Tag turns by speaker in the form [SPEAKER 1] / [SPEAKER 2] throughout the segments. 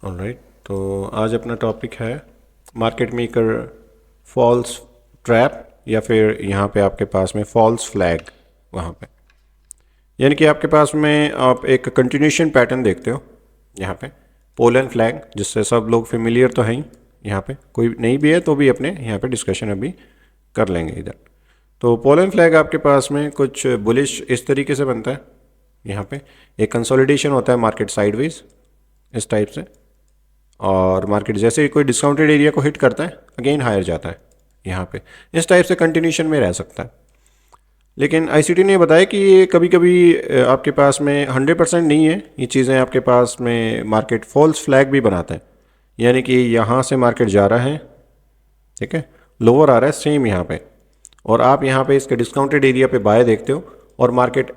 [SPEAKER 1] Alright, तो आज अपना टॉपिक है मार्केट मेकर फॉल्स ट्रैप या फिर यहाँ पे आपके पास में फॉल्स फ्लैग। वहाँ पे यानी कि आपके पास में आप एक कंटिन्यूशन पैटर्न देखते हो यहाँ पे पोल एंड फ्लैग, जिससे सब लोग फेमिलियर तो हैं ही। यहाँ पे कोई नहीं भी है तो भी अपने यहाँ पे डिस्कशन अभी कर लेंगे इधर। तो पोल एंड फ्लैग आपके पास में कुछ बुलिश इस तरीके से बनता है। यहाँ पे एक कंसोलिडेशन होता है मार्केट साइडवेज इस टाइप से, और मार्केट जैसे ही कोई डिस्काउंटेड एरिया को हिट करता है अगेन हायर जाता है। यहाँ पे इस टाइप से कंटिन्यूशन में रह सकता है। लेकिन आईसीटी ने बताया कि ये कभी कभी आपके पास में 100% नहीं है, ये चीज़ें आपके पास में मार्केट फॉल्स फ्लैग भी बनाता है। यानी कि यहाँ से मार्केट जा रहा है, ठीक है, लोअर आ रहा है सेम यहाँ पे, और आप यहाँ पे इसके डिस्काउंटेड एरिया पे बाय देखते हो, और मार्केट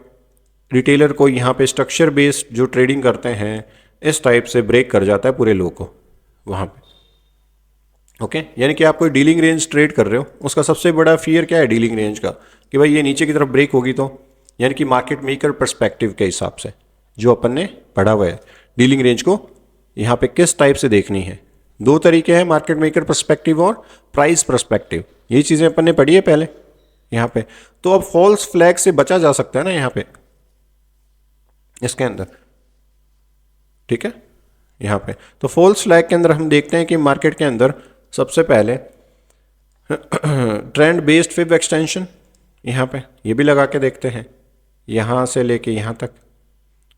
[SPEAKER 1] रिटेलर को यहाँ पे स्ट्रक्चर बेस्ड जो ट्रेडिंग करते हैं इस टाइप से ब्रेक कर जाता है पूरे लो को वहाँ पे। ओके, यानी कि आप कोई डीलिंग रेंज ट्रेड कर रहे हो, उसका सबसे बड़ा फियर क्या है डीलिंग रेंज का, कि भाई ये नीचे की तरफ ब्रेक होगी तो, यानी कि मार्केट मेकर पर्सपेक्टिव के हिसाब से जो अपन ने पढ़ा हुआ है डीलिंग रेंज को यहाँ पे किस टाइप से देखनी है। दो तरीके हैं, मार्केट मेकर पर्सपेक्टिव और प्राइस पर्सपेक्टिव। ये चीज़ें अपन ने पढ़ी है पहले यहाँ पे। तो अब फॉल्स फ्लैग से बचा जा सकता है ना यहाँ पे इसके अंदर, ठीक है। यहाँ पे तो फॉल्स फ्लैग के अंदर हम देखते हैं कि मार्केट के अंदर सबसे पहले ट्रेंड बेस्ड फिब एक्सटेंशन यहाँ पे ये भी लगा के देखते हैं, यहाँ से लेके यहाँ तक।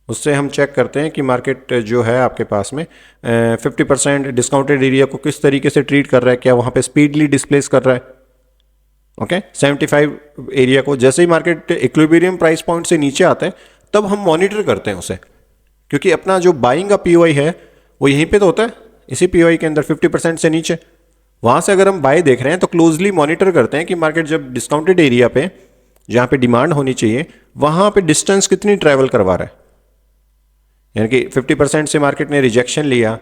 [SPEAKER 1] उससे हम चेक करते हैं कि मार्केट जो है आपके पास में 50% डिस्काउंटेड एरिया को किस तरीके से ट्रीट कर रहा है, क्या वहाँ पे स्पीडली डिस्प्लेस कर रहा है। ओके, 75 एरिया को जैसे ही मार्केट इक्विलिब्रियम प्राइस पॉइंट से नीचे आता है तब हम मॉनिटर करते हैं उसे, क्योंकि अपना जो बाइंग का पीओआई है वो यहीं पे तो होता है, इसी पीओआई के अंदर 50% से नीचे। वहाँ से अगर हम बाय देख रहे हैं तो क्लोजली मॉनिटर करते हैं कि मार्केट जब डिस्काउंटेड एरिया पे जहाँ पे डिमांड होनी चाहिए वहाँ पे डिस्टेंस कितनी ट्रैवल करवा रहा है। यानी कि 50% से मार्केट ने रिजेक्शन लिया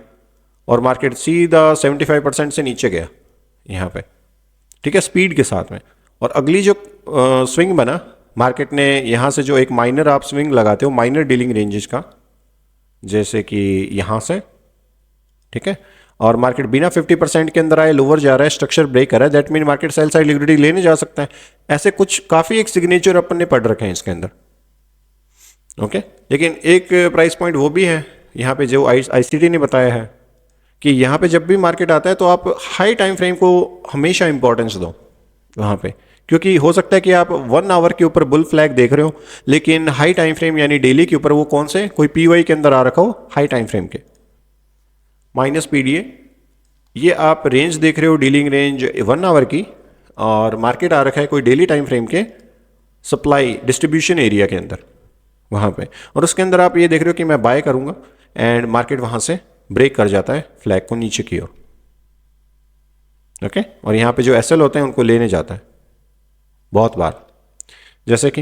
[SPEAKER 1] और मार्केट सीधा 75% से नीचे गया यहाँ पे, ठीक है, स्पीड के साथ में। और अगली जो स्विंग बना मार्केट ने यहाँ से जो एक माइनर आप स्विंग लगाते हो माइनर डीलिंग रेंजेस का, जैसे कि यहाँ से, ठीक है, और मार्केट बिना 50% के अंदर आए लोअर जा रहा है, स्ट्रक्चर ब्रेक कर रहा है, that mean market sell side liquidity लेने जा सकता है। ऐसे कुछ काफ़ी एक सिग्नेचर अपन ने पढ़ रखे हैं इसके अंदर। ओके, लेकिन एक प्राइस पॉइंट वो भी है यहाँ पे जो आईसीटी ने बताया है कि यहाँ पे जब भी मार्केट आता है तो आप हाई टाइम फ्रेम को हमेशा इंपॉर्टेंस दो वहाँ पे, क्योंकि हो सकता है कि आप 1 आवर के ऊपर बुल फ्लैग देख रहे हो लेकिन हाई टाइम फ्रेम यानी डेली के ऊपर वो कौन से कोई पीवाई के अंदर आ रखा हो हाई टाइम फ्रेम के माइनस पीडीए, ये आप रेंज देख रहे हो डीलिंग रेंज 1 आवर की, और मार्केट आ रखा है कोई डेली टाइम फ्रेम के सप्लाई डिस्ट्रीब्यूशन एरिया के अंदर वहाँ पे, और उसके अंदर आप ये देख रहे हो कि मैं बाय करूँगा एंड मार्केट वहाँ से ब्रेक कर जाता है फ्लैग को नीचे की ओर। ओके, और यहाँ पे जो एसएल होते हैं उनको लेने जाता है बहुत बार। जैसे कि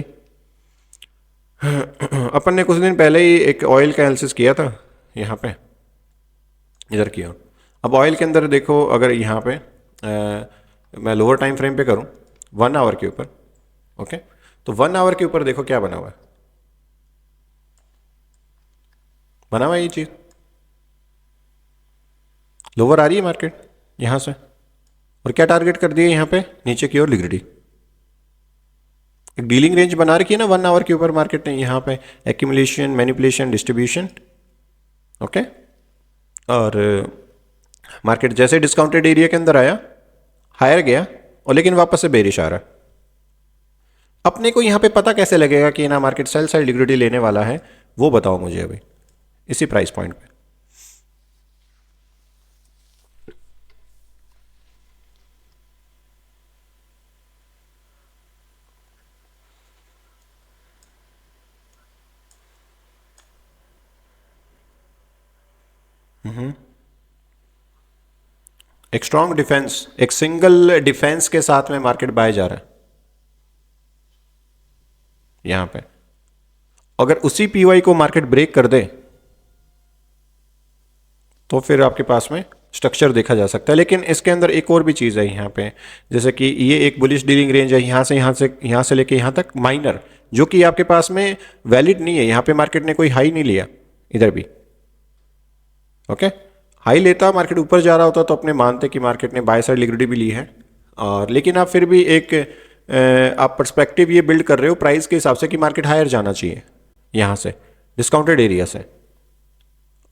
[SPEAKER 1] अपन ने कुछ दिन पहले ही एक ऑयल का एनालिसिस किया था यहाँ पे इधर की ओर। अब ऑयल के अंदर देखो, अगर यहाँ पे मैं लोअर टाइम फ्रेम पे करूँ 1 आवर के ऊपर, ओके, तो 1 आवर के ऊपर देखो क्या बना हुआ है, बना हुआ है ये चीज़, लोअर आ रही है मार्केट यहाँ से, और क्या टारगेट कर दिया यहाँ पे नीचे की ओर लिक्विडिटी। एक डीलिंग रेंज बना रखी है ना 1 आवर के ऊपर मार्केट ने यहाँ पे, एक्यूमुलेशन, मैनिपुलेशन, डिस्ट्रीब्यूशन। ओके, और मार्केट जैसे डिस्काउंटेड एरिया के अंदर आया हायर गया और लेकिन वापस से बेरिश आ रहा है। अपने को यहाँ पे पता कैसे लगेगा कि ना मार्केट सेल साइड लिक्विडिटी लेने वाला है, वो बताओ मुझे अभी इसी प्राइस पॉइंट पे। एक स्ट्रॉन्ग डिफेंस, एक सिंगल डिफेंस के साथ में मार्केट बाय जा रहा है यहां पे। अगर उसी पीवाई को मार्केट ब्रेक कर दे तो फिर आपके पास में स्ट्रक्चर देखा जा सकता है। लेकिन इसके अंदर एक और भी चीज़ है यहाँ पे, जैसे कि ये एक बुलिश डीलिंग रेंज है यहाँ से लेके यहाँ तक माइनर, जो कि आपके पास में वैलिड नहीं है। यहाँ पे मार्केट ने कोई हाई नहीं लिया इधर भी, ओके, हाई लेता, मार्केट ऊपर जा रहा होता तो अपने मानते कि मार्केट ने बाय साइड लिक्विडिटी भी ली है, और लेकिन आप फिर भी एक आप पर्सपेक्टिव ये बिल्ड कर रहे हो प्राइस के हिसाब से कि मार्केट हायर जाना चाहिए यहाँ से डिस्काउंटेड एरिया से।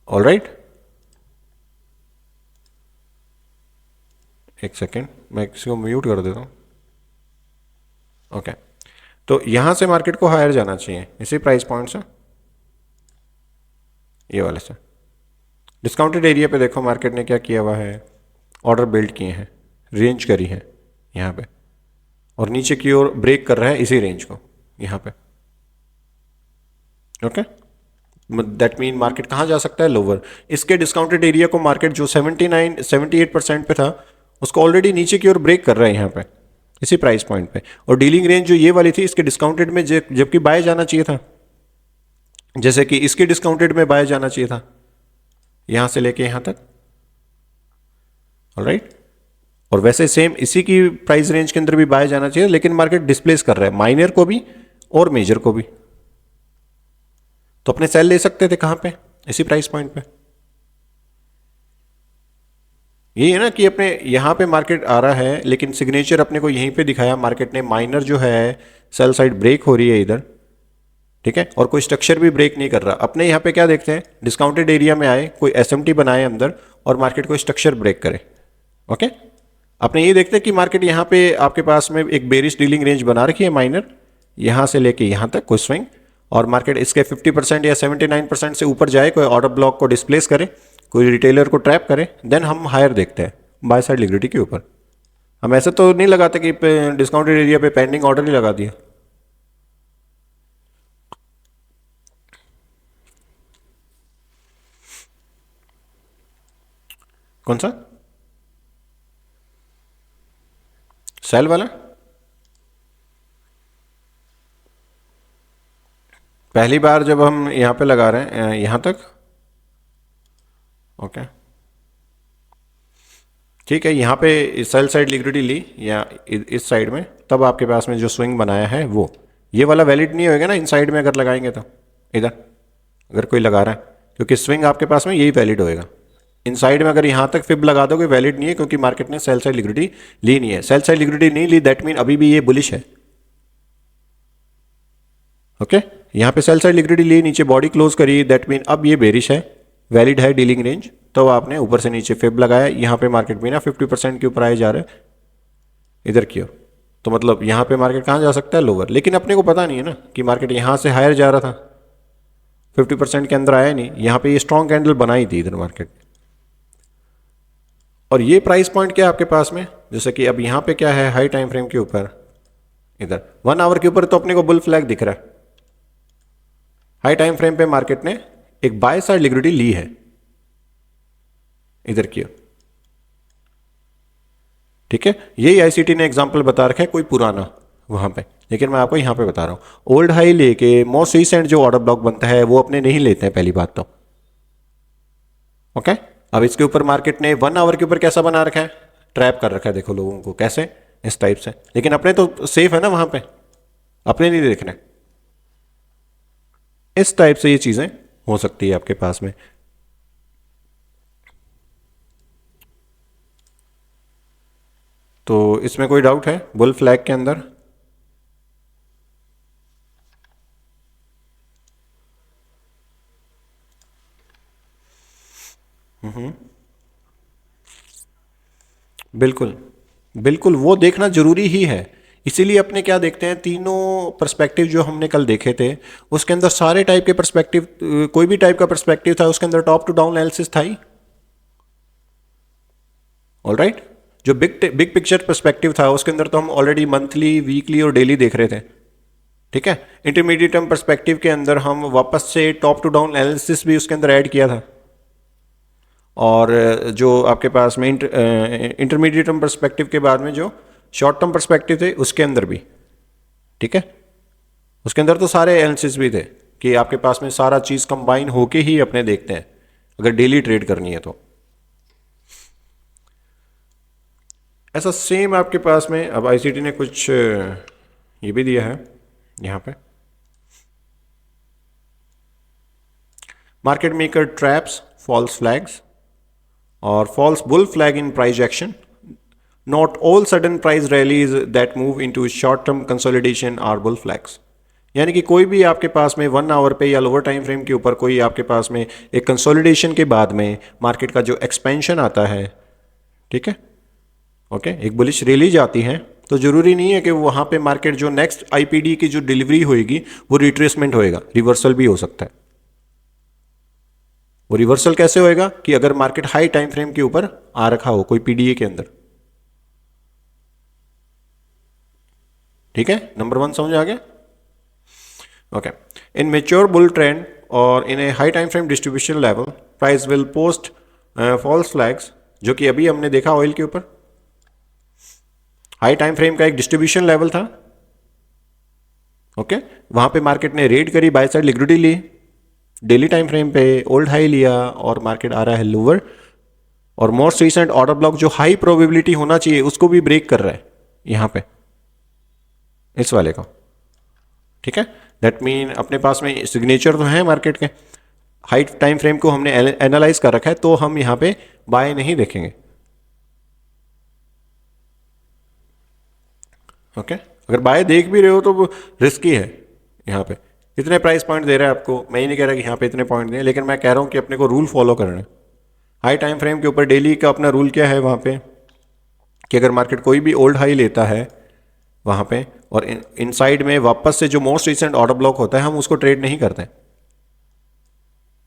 [SPEAKER 1] ऑल राइट, एक सेकेंड मैं किसी को म्यूट कर देता हूँ। ओके, तो यहाँ से मार्केट को हायर जाना चाहिए इसी प्राइस पॉइंट से, ये वाले से। डिस्काउंटेड एरिया पे देखो मार्केट ने क्या किया हुआ है, ऑर्डर बिल्ड किए हैं, रेंज करी है यहाँ पे, और नीचे की ओर ब्रेक कर रहा है इसी रेंज को यहाँ पे। ओके, दैट मीन मार्केट कहाँ जा सकता है, लोअर। इसके डिस्काउंटेड एरिया को मार्केट जो 78% पे था उसको ऑलरेडी नीचे की ओर ब्रेक कर रहा है यहाँ पे इसी प्राइस पॉइंट पे, और डीलिंग रेंज जो ये वाली थी इसके डिस्काउंटेड में जबकि बाय जाना चाहिए था, जैसे कि इसके डिस्काउंटेड में बाय जाना चाहिए था यहां से लेके यहां तक। ऑलराइट, और वैसे सेम इसी की प्राइस रेंज के अंदर भी बाय जाना चाहिए, लेकिन मार्केट डिस्प्लेस कर रहा है माइनर को भी और मेजर को भी। तो अपने सेल ले सकते थे कहां पे, इसी प्राइस पॉइंट पे। यही है ना कि अपने यहां पे मार्केट आ रहा है लेकिन सिग्नेचर अपने को यहीं पे दिखाया, मार्केट ने माइनर जो है सेल साइड ब्रेक हो रही है इधर, ठीक है, और कोई स्ट्रक्चर भी ब्रेक नहीं कर रहा। अपने यहाँ पे क्या देखते हैं, डिस्काउंटेड एरिया में आए, कोई एसएमटी बनाए अंदर और मार्केट को स्ट्रक्चर ब्रेक करे। ओके, अपने ये देखते हैं कि मार्केट यहाँ पे आपके पास में एक बेरिश डीलिंग रेंज बना रखी है माइनर, यहाँ से लेके यहाँ तक कोई स्विंग, और मार्केट इसके 50% या 79% से ऊपर जाए, कोई ऑर्डर ब्लॉक को डिस्प्लेस करे, कोई रिटेलर को ट्रैप करे, देन हम हायर देखते हैं बाय साइड लिक्विडिटी के ऊपर। हम ऐसे तो नहीं लगाते कि डिस्काउंटेड एरिया पे पेंडिंग ऑर्डर ही लगा दिया। कौन सा सेल वाला? पहली बार जब हम यहां पे लगा रहे हैं यहां तक, ओके ठीक है, यहां पे सेल साइड लिक्विडिटी ली या इस साइड में, तब आपके पास में जो स्विंग बनाया है वो ये वाला वैलिड नहीं होएगा ना इन साइड में अगर लगाएंगे तो, इधर अगर कोई लगा रहा है, क्योंकि स्विंग आपके पास में यही वैलिड होएगा। इन साइड में अगर यहां तक फिब लगा दोगे वैलिड नहीं है, क्योंकि मार्केट ने सेल साइड लिक्विडिटी ली नहीं है। सेल साइड लिक्विडिटी नहीं ली, दैट मीन अभी भी ये बुलिश है। ओके, यहां पे सेल साइड लिक्विडिटी ली, नीचे बॉडी क्लोज करी, दैट मीन अब ये बेरिश है, वैलिड है डीलिंग रेंज, तो आपने ऊपर से नीचे फिब लगाया। यहां पे मार्केट भी ना 50% के ऊपर आए जा रहे हैं इधर की ओर, तो मतलब यहां पे मार्केट कहां जा सकता है, लोअर। लेकिन अपने को पता नहीं है ना कि मार्केट यहां से हायर जा रहा था, 50% के अंदर आया नहीं, यहां पे ये स्ट्रॉन्ग कैंडल बनाई थी इधर मार्केट। और ये प्राइस पॉइंट क्या है आपके पास में, जैसे कि अब यहां पे क्या है, हाई टाइम फ्रेम के ऊपर इधर 1 आवर के ऊपर तो अपने को बुल फ्लैग दिख रहा है। हाई टाइम फ्रेम पे मार्केट ने एक बाय साइड लिक्विडिटी ली है इधर की, ठीक है। यही आईसीटी ने एग्जांपल बता रखा है कोई पुराना वहां पे, लेकिन मैं आपको यहां पे बता रहा हूं। ओल्ड हाई लेके मोस्ट रिसेंट जो ऑर्डर ब्लॉक बनता है वो अपने नहीं लेते हैं, पहली बात तो। ओके, अब इसके ऊपर मार्केट ने 1 आवर के ऊपर कैसा बना रखा है, ट्रैप कर रखा है, देखो लोगों को कैसे, इस टाइप से। लेकिन अपने तो सेफ है ना वहां पे, अपने नहीं देखने। इस टाइप से ये चीजें हो सकती है आपके पास में। तो इसमें कोई डाउट है बुल फ्लैग के अंदर? बिल्कुल बिल्कुल, वो देखना जरूरी ही है। इसीलिए अपने क्या देखते हैं, तीनों पर्सपेक्टिव जो हमने कल देखे थे उसके अंदर सारे टाइप के पर्सपेक्टिव, कोई भी टाइप का पर्सपेक्टिव था उसके अंदर टॉप टू डाउन एनालिसिस था ही। ऑलराइट, जो बिग पिक्चर पर्सपेक्टिव था उसके अंदर तो हम ऑलरेडी मंथली, वीकली और डेली देख रहे थे, ठीक है। इंटरमीडिएट टर्म पर्सपेक्टिव के अंदर हम वापस से टॉप टू डाउन एनालिसिस भी उसके अंदर ऐड किया था, और जो आपके पास में इंटरमीडिएट टर्म पर्सपेक्टिव के बाद में जो शॉर्ट टर्म पर्सपेक्टिव थे उसके अंदर भी, ठीक है, उसके अंदर तो सारे एनालिसिस भी थे कि आपके पास में सारा चीज कंबाइन होके ही अपने देखते हैं अगर डेली ट्रेड करनी है तो। ऐसा सेम आपके पास में अब आईसीटी ने कुछ ये भी दिया है यहां पे, market maker traps, false flags और false bull flag in price action, not all sudden price rallies that move into short term consolidation are bull flags. यानी कि कोई भी आपके पास में 1 आवर पे या लोअर टाइम फ्रेम के ऊपर कोई आपके पास में एक कंसोलिडेशन के बाद में मार्केट का जो एक्सपेंशन आता है, ठीक है, ओके, एक बुलिश रिलीज आती है, तो जरूरी नहीं है कि वहां पे मार्केट जो नेक्स्ट आईपीडी की जो डिलीवरी होगी वो रिट्रेसमेंट होएगा, रिवर्सल भी हो सकता है। वो रिवर्सल कैसे होएगा कि अगर मार्केट हाई टाइम फ्रेम के ऊपर आ रखा हो कोई पीडीए के अंदर, ठीक है, नंबर 1 समझ आ गया। Okay, in mature bull trend और in a high time frame distribution level price will post false flags, जो कि अभी हमने देखा ऑयल के ऊपर हाई टाइम फ्रेम का एक डिस्ट्रीब्यूशन लेवल था, ओके, वहां पे मार्केट ने रेड करी, बाय साइड लिक्विडिटी ली, डेली टाइम फ्रेम पे ओल्ड हाई लिया और मार्केट आ रहा है लोअर, और मोस्ट रिसेंट ऑर्डर ब्लॉक जो हाई प्रोबेबिलिटी होना चाहिए उसको भी ब्रेक कर रहा है यहां पे, इस वाले को, ठीक है। दैट मीन अपने पास में सिग्नेचर तो है मार्केट के, हाई टाइम फ्रेम को हमने एनालाइज कर रखा है, तो हम यहां पे बाय नहीं देखेंगे, ओके। अगर बाय देख भी रहे हो तो रिस्की है। यहां पे इतने प्राइस पॉइंट दे रहा है आपको, मैं ही नहीं कह रहा कि यहां पे इतने पॉइंट दें, लेकिन मैं कह रहा हूं कि अपने को रूल फॉलो करना है। हाई टाइम फ्रेम के ऊपर डेली का अपना रूल क्या है वहां पे, कि अगर मार्केट कोई भी ओल्ड हाई लेता है वहां पे और इनसाइड में वापस से जो मोस्ट रिसेंट ऑर्डर ब्लॉक होता है हम उसको ट्रेड नहीं करते।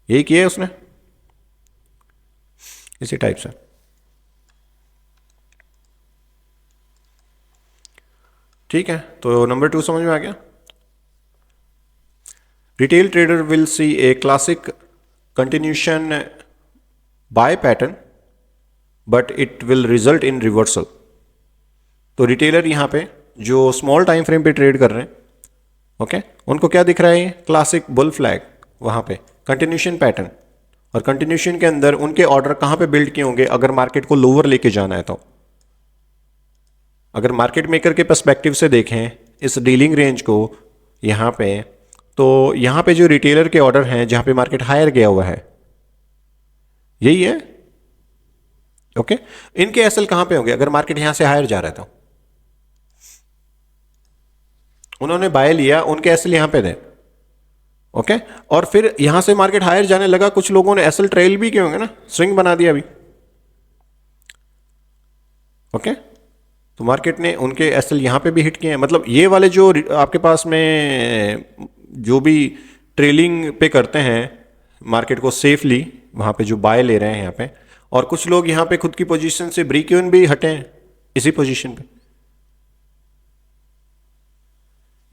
[SPEAKER 1] यही किया है उसने, इसी टाइप से। ठीक है, तो नंबर 2 समझ में आ गया। Retail trader will see a classic continuation buy pattern but it will result in reversal. तो रिटेलर यहां पे जो स्मॉल टाइम फ्रेम पे ट्रेड कर रहे हैं, ओके, उनको क्या दिख रहा है, क्लासिक बुल फ्लैग, वहां पे कंटिन्यूशन पैटर्न, और कंटिन्यूशन के अंदर उनके ऑर्डर कहां पे बिल्ड किए होंगे अगर मार्केट को लोअर लेके जाना है तो। अगर मार्केट मेकर के पर्सपेक्टिव से देखें इस डीलिंग रेंज को यहां पे, तो यहां पे जो रिटेलर के ऑर्डर हैं जहां पे मार्केट हायर गया हुआ है यही है, ओके। इनके एसएल कहां पे होंगे अगर मार्केट यहां से हायर जा रहा है तो, उन्होंने बाय लिया, उनके एसएल यहां पे थे, ओके। और फिर यहां से मार्केट हायर जाने लगा, कुछ लोगों ने एसएल ट्रेल भी किए होंगे ना, स्विंग बना दिया अभी, ओके। तो मार्केट ने उनके एसएल यहां पे भी हिट किए हैं, मतलब ये वाले जो आपके पास में जो भी ट्रेलिंग पे करते हैं मार्केट को सेफली, वहां पे जो बाय ले रहे हैं यहां पे, और कुछ लोग यहां पे खुद की पोजीशन से ब्रेक इवन भी हटे हैं इसी पोजीशन पे।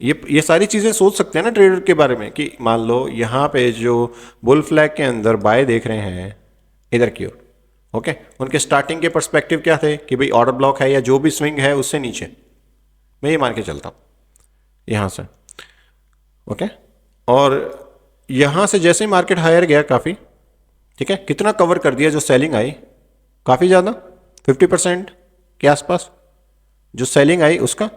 [SPEAKER 1] ये सारी चीजें सोच सकते हैं ना ट्रेडर के बारे में, कि मान लो यहां पे जो बुल फ्लैग के अंदर बाय देख रहे हैं इधर की ओर, ओके, उनके स्टार्टिंग के पर्सपेक्टिव क्या थे कि भाई ऑर्डर ब्लॉक है या जो भी स्विंग है उससे नीचे, मैं ये मान के चलता हूं यहां से, ओके। और यहां से जैसे ही मार्केट हायर गया काफी, ठीक है, कितना कवर कर दिया जो सेलिंग आई, काफी ज्यादा, 50% के आसपास जो सेलिंग आई उसका।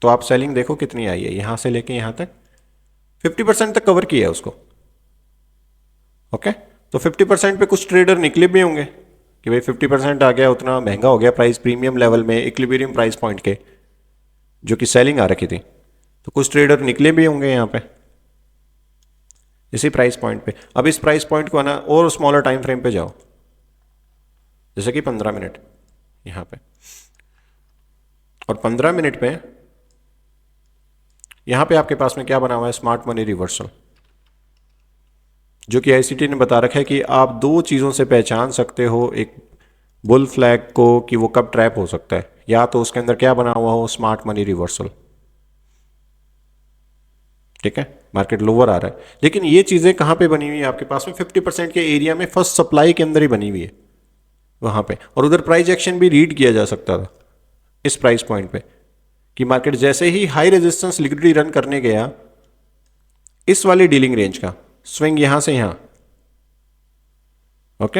[SPEAKER 1] तो आप सेलिंग देखो कितनी आई है, यहां से लेके यहां तक 50% तक कवर किया है उसको, ओके। तो 50% पे कुछ ट्रेडर निकले भी होंगे कि भाई 50% आ गया, उतना महंगा हो गया प्राइस, प्रीमियम लेवल में इक्विलिब्रियम प्राइस पॉइंट के जो कि सेलिंग आ रखी थी, तो कुछ ट्रेडर निकले भी होंगे यहां पे इसी प्राइस पॉइंट पे। अब इस प्राइस पॉइंट को आना और स्मॉलर टाइम फ्रेम पे जाओ, जैसे कि 15 मिनट यहां पे, और 15 मिनट पे यहां पे आपके पास में क्या बना हुआ है, स्मार्ट मनी रिवर्सल, जो कि आईसीटी ने बता रखा है कि आप दो चीजों से पहचान सकते हो एक बुल फ्लैग को कि वो कब ट्रैप हो सकता है, या तो उसके अंदर क्या बना हुआ हो, स्मार्ट मनी रिवर्सल, ठीक है, मार्केट लोअर आ रहा है, लेकिन ये चीजें कहां पे बनी हुई है आपके पास में, 50% के एरिया में फर्स्ट सप्लाई के अंदर ही बनी हुई है वहां पे, और उधर प्राइस एक्शन भी रीड किया जा सकता था इस प्राइस पॉइंट पे, कि मार्केट जैसे ही हाई रेजिस्टेंस लिक्विडिटी रन करने गया इस वाली डीलिंग रेंज का स्विंग यहां से यहां, ओके।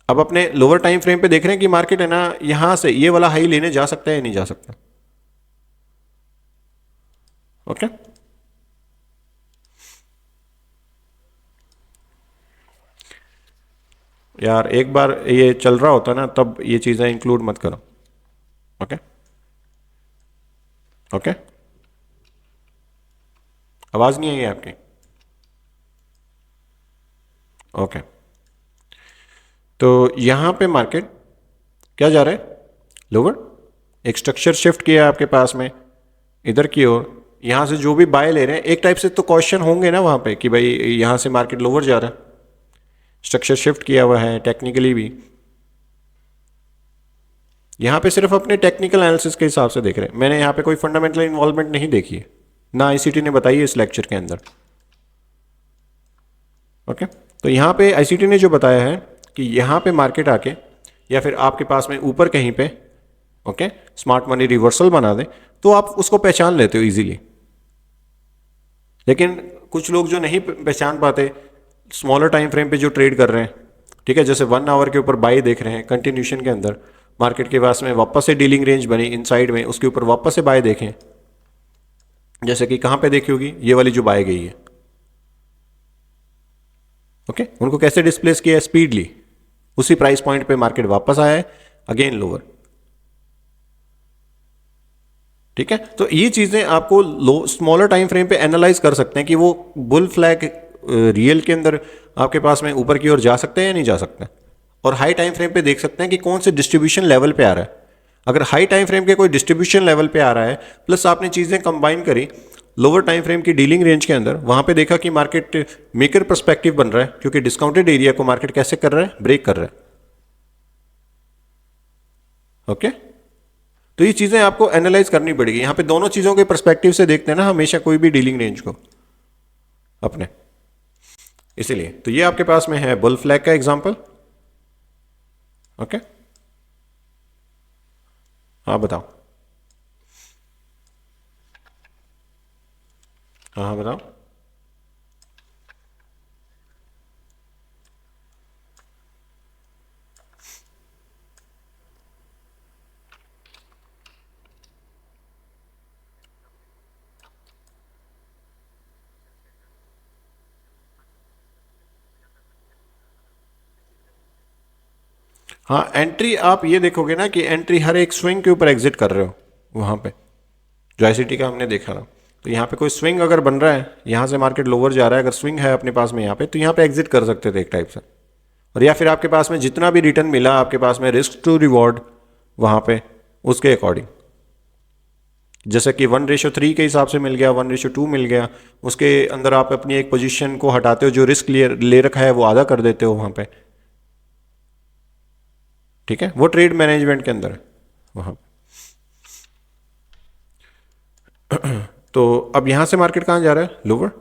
[SPEAKER 1] अब अपने लोअर टाइम फ्रेम पे देख रहे हैं कि मार्केट है ना यहां से ये वाला हाई लेने जा सकता है या नहीं जा सकता, ओके। यार एक बार ये चल रहा होता ना तब ये चीज़ें इंक्लूड मत करो। ओके ओके, आवाज़ नहीं आई आपकी? ओके, तो यहाँ पे मार्केट क्या जा रहा है? लोअर। एक स्ट्रक्चर शिफ्ट किया आपके पास में इधर की ओर। यहाँ से जो भी बाय ले रहे हैं, एक टाइप से तो क्वेश्चन होंगे ना वहाँ पे कि भाई यहाँ से मार्केट लोअर जा रहा है, स्ट्रक्चर शिफ्ट किया हुआ है टेक्निकली भी। यहाँ पे सिर्फ अपने टेक्निकल एनालिसिस के हिसाब से देख रहे हैं, मैंने यहाँ पे कोई फंडामेंटल इन्वॉल्वमेंट नहीं देखी है, ना आईसीटी ने बताई है इस लेक्चर के अंदर। ओके, तो यहाँ पे आईसीटी ने जो बताया है कि यहाँ पे मार्केट आके या फिर आपके पास में ऊपर कहीं पे ओके स्मार्ट मनी रिवर्सल बना दे तो आप उसको पहचान लेते हो इजीली। लेकिन कुछ लोग जो नहीं पहचान पाते, स्मॉलर टाइम फ्रेम पे जो ट्रेड कर रहे हैं, ठीक है, जैसे 1 आवर के ऊपर बाई देख रहे हैं कंटिन्यूशन के अंदर, मार्केट के पास में वापस से डीलिंग रेंज बनी इनसाइड में, उसके ऊपर वापस से बाय देखें, जैसे कि कहाँ पे देखी होगी, ये वाली जो बाय गई है। ओके, उनको कैसे डिस्प्लेस किया है? स्पीडली उसी प्राइस पॉइंट पे मार्केट वापस आया है, अगेन लोअर। ठीक है, तो ये चीजें आपको लो स्मॉलर टाइम फ्रेम पे एनालाइज कर सकते हैं कि वो बुल फ्लैग रियल के अंदर आपके पास में ऊपर की ओर जा सकते हैं या नहीं जा सकते हैं। और हाई टाइम फ्रेम पे देख सकते हैं कि कौन से डिस्ट्रीब्यूशन लेवल पे आ रहा है। अगर हाई टाइम फ्रेम के कोई डिस्ट्रीब्यूशन लेवल पे आ रहा है, प्लस आपने चीजें कंबाइन करी लोअर टाइम फ्रेम की डीलिंग रेंज के अंदर, वहां पे देखा कि मार्केट मेकर पर्सपेक्टिव बन रहा है, क्योंकि डिस्काउंटेड एरिया को मार्केट कैसे कर रहा है? ब्रेक कर रहा है। ओके, तो ये चीजें आपको एनालाइज करनी पड़ेगी। यहां पे दोनों चीजों के पर्सपेक्टिव से देखते हैं ना हमेशा कोई भी डीलिंग रेंज को अपने, इसीलिए तो ये आपके पास में है बुल फ्लैग का एग्जांपल। ओके, हाँ बताओ। हाँ हाँ बताओ। हाँ, एंट्री आप ये देखोगे ना कि एंट्री हर एक स्विंग के ऊपर एग्जिट कर रहे हो वहां पे, जो आईसीटी का हमने देखा था। तो यहाँ पे कोई स्विंग अगर बन रहा है, यहाँ से मार्केट लोअर जा रहा है, अगर स्विंग है अपने पास में यहाँ पे, तो यहाँ पे एग्जिट कर सकते थे एक टाइप से। और या फिर आपके पास में जितना भी रिटर्न मिला आपके पास में रिस्क टू रिवॉर्ड वहां पे उसके अकॉर्डिंग, जैसे कि 1:3 के हिसाब से मिल गया, 1:2 मिल गया, उसके अंदर आप अपनी एक पोजीशन को हटाते हो, जो रिस्क ले रखा है वो आधा कर देते हो वहां पे। ठीक है, वो ट्रेड मैनेजमेंट के अंदर है वहां। तो अब यहां से मार्केट कहां जा रहा है? लोअर,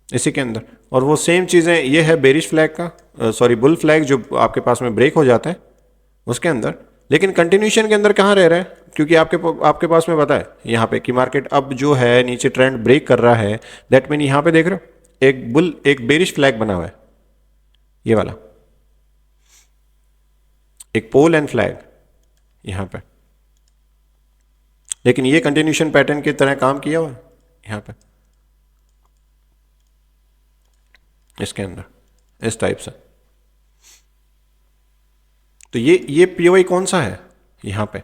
[SPEAKER 1] इसी के अंदर। और वो सेम चीजें ये है बेरिश फ्लैग का, सॉरी बुल फ्लैग जो आपके पास में ब्रेक हो जाता है उसके अंदर। लेकिन कंटिन्यूशन के अंदर कहाँ रह रहा है? क्योंकि आपके पास में पता है यहाँ पे कि मार्केट अब जो है नीचे ट्रेंड ब्रेक कर रहा है, दैट मीन यहाँ पे देख रहे हो एक बेरिश फ्लैग बना हुआ है, ये वाला एक पोल एंड फ्लैग यहाँ पे। लेकिन ये कंटिन्यूशन पैटर्न की तरह काम किया हुआ है यहाँ पे इसके अंदर इस टाइप से। तो ये पीओआई कौन सा है यहाँ पे?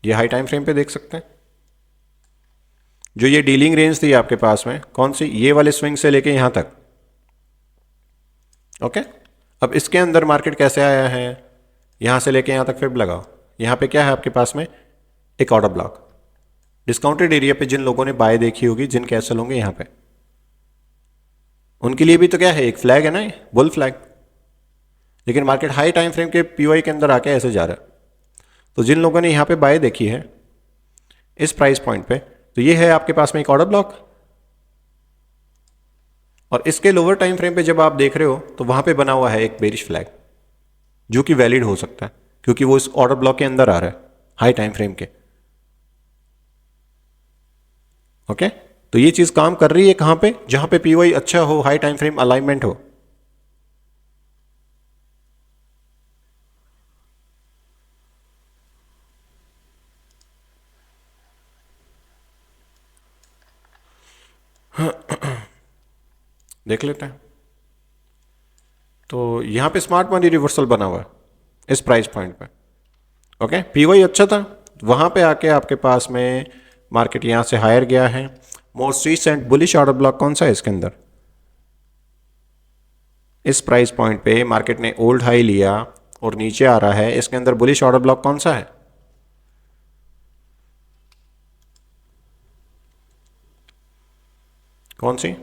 [SPEAKER 1] ये हाई टाइम फ्रेम पे देख सकते हैं, जो ये डीलिंग रेंज थी आपके पास में कौन सी, ये वाले स्विंग से लेके यहां तक। ओके, अब इसके अंदर मार्केट कैसे आया है? यहां से लेके यहां तक फिब लगाओ, यहां पे क्या है आपके पास में? एक ऑर्डर ब्लॉक। डिस्काउंटेड एरिया पे जिन लोगों ने बाय देखी होगी, जिन कैसल होंगे यहां पे, उनके लिए भी तो क्या है? एक फ्लैग है ना, बुल फ्लैग। लेकिन मार्केट हाई टाइम फ्रेम के पीओआई के अंदर आके ऐसे जा रहा है। तो जिन लोगों ने यहां पे बाय देखी है इस प्राइस पॉइंट पे, तो ये है आपके पास में एक ऑर्डर ब्लॉक। और इसके लोअर टाइम फ्रेम पे जब आप देख रहे हो तो वहां पे बना हुआ है एक बेरिश फ्लैग, जो कि वैलिड हो सकता है क्योंकि वो इस ऑर्डर ब्लॉक के अंदर आ रहा है हाई टाइम फ्रेम के। ओके, तो ये चीज काम कर रही है कहां पे? जहां पे पीओआई अच्छा हो, हाई टाइम फ्रेम अलाइनमेंट हो। देख लेते हैं। तो यहाँ पे स्मार्ट मनी रिवर्सल बना हुआ है इस प्राइस पॉइंट पे। ओके, पीवाई अच्छा था, वहाँ पे आके आपके पास में मार्केट यहाँ से हायर गया है। Most recent bullish order block कौन सा है इसके अंदर? इस प्राइस पॉइंट पे मार्केट ने ओल्ड हाई लिया और नीचे आ रहा है, इसके अंदर बुलिश ऑर्डर ब्लॉक कौन सा है? कौन सी?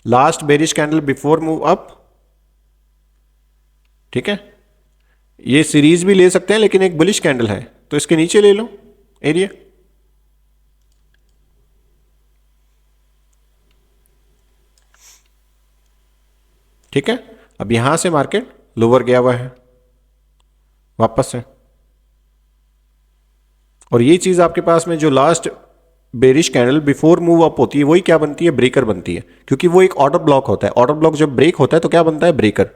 [SPEAKER 1] Last bearish candle before move up. ठीक है, ये सीरीज भी ले सकते हैं लेकिन एक बुलिश कैंडल है तो इसके नीचे ले लो एरिया। ठीक है, अब यहां से मार्केट लोअर गया हुआ है वापस से, और ये चीज आपके पास में जो last bearish candle before move up होती है वही क्या बनती है? ब्रेकर बनती है, क्योंकि वो एक ऑर्डर ब्लॉक होता है। ऑर्डर ब्लॉक जब ब्रेक होता है तो क्या बनता है? ब्रेकर।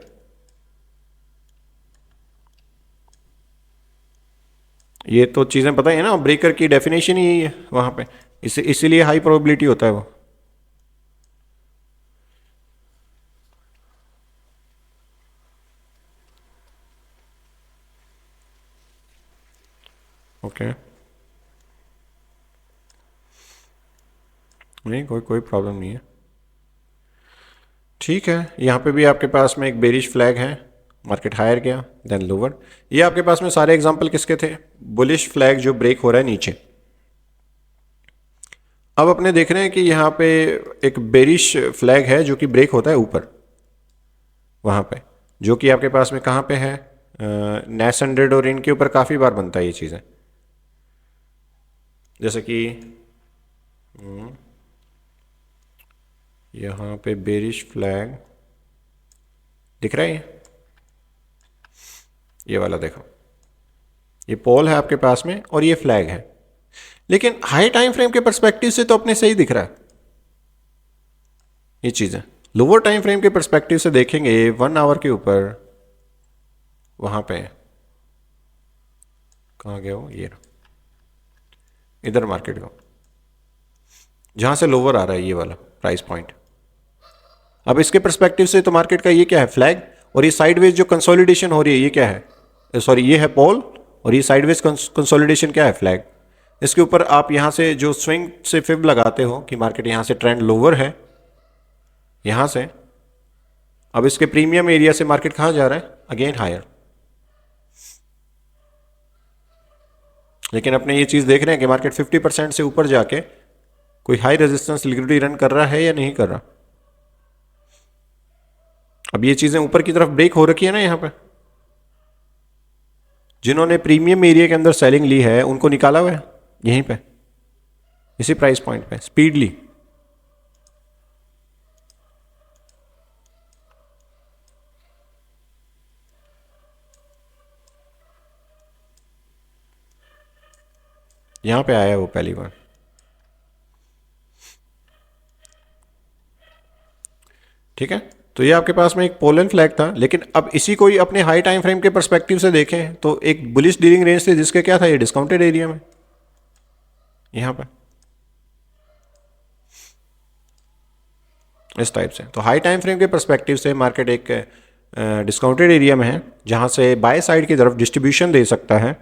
[SPEAKER 1] ये तो चीजें पता है ना, ब्रेकर की डेफिनेशन ही यही है वहां पे, इसीलिए हाई प्रोबेबिलिटी होता है वो। ओके, नहीं कोई कोई प्रॉब्लम नहीं है। ठीक है, यहाँ पे भी आपके पास में एक बेरिश फ्लैग है, मार्केट हायर गया देन लोअर। ये आपके पास में सारे एग्जांपल किसके थे? बुलिश फ्लैग जो ब्रेक हो रहा है नीचे। अब अपने देख रहे हैं कि यहाँ पे एक बेरिश फ्लैग है जो कि ब्रेक होता है ऊपर वहाँ पे, जो कि आपके पास में कहाँ पे है? नेस 100 और इनके ऊपर काफ़ी बार बनता है ये चीज़ें, जैसे कि यहाँ पे बेरिश फ्लैग दिख रहा है, ये वाला देखो, ये पोल है आपके पास में और ये फ्लैग है, लेकिन हाई टाइम फ्रेम के पर्सपेक्टिव से तो अपने सही दिख रहा है ये चीज़ें। लोअर टाइम फ्रेम के पर्सपेक्टिव से देखेंगे 1 आवर के ऊपर, वहां पे कहाँ गया हो? ये इधर मार्केट को, जहां से लोअर आ रहा है ये वाला प्राइस पॉइंट। अब इसके पर्सपेक्टिव से तो मार्केट का ये क्या है? फ्लैग, और ये साइडवेज जो कंसोलिडेशन हो रही है ये क्या है? सॉरी, ये है पोल, और ये साइडवेज कंसोलिडेशन क्या है? फ्लैग। इसके ऊपर आप यहां से जो स्विंग से फिब लगाते हो कि मार्केट यहां से ट्रेंड लोअर है, यहां से अब इसके प्रीमियम एरिया से मार्केट कहां जा रहा है? Again higher. लेकिन अपने ये चीज देख रहे हैं कि मार्केट 50% से ऊपर जाके कोई हाई रेजिस्टेंस लिक्विडिटी रन कर रहा है या नहीं कर रहा। अब ये चीजें ऊपर की तरफ ब्रेक हो रखी है ना, यहां पे जिन्होंने प्रीमियम एरिया के अंदर सेलिंग ली है उनको निकाला हुआ है यहीं पे, इसी प्राइस पॉइंट पे स्पीडली। यहां पे आया है वो पहली बार। ठीक है, तो ये आपके पास में एक पोलन फ्लैग था, लेकिन अब इसी को ही अपने हाई टाइम फ्रेम के पर्सपेक्टिव से देखें तो एक बुलिश डीलिंग रेंज थी जिसके क्या था? ये डिस्काउंटेड एरिया में यहां पे इस टाइप से। तो हाई टाइम फ्रेम के पर्सपेक्टिव से मार्केट एक डिस्काउंटेड एरिया में है जहां से बाय साइड की तरफ डिस्ट्रीब्यूशन दे सकता है,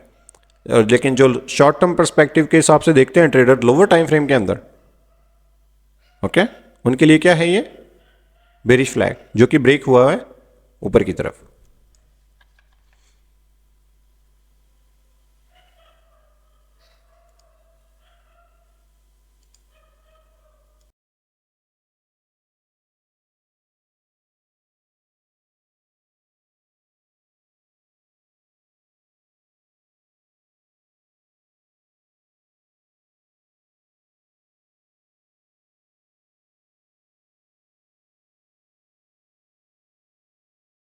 [SPEAKER 1] लेकिन जो शॉर्ट टर्म पर्सपेक्टिव के हिसाब से देखते हैं ट्रेडर लोअर टाइम फ्रेम के अंदर, ओके, उनके लिए क्या है? ये बेरिश फ्लैग जो कि ब्रेक हुआ है ऊपर की तरफ।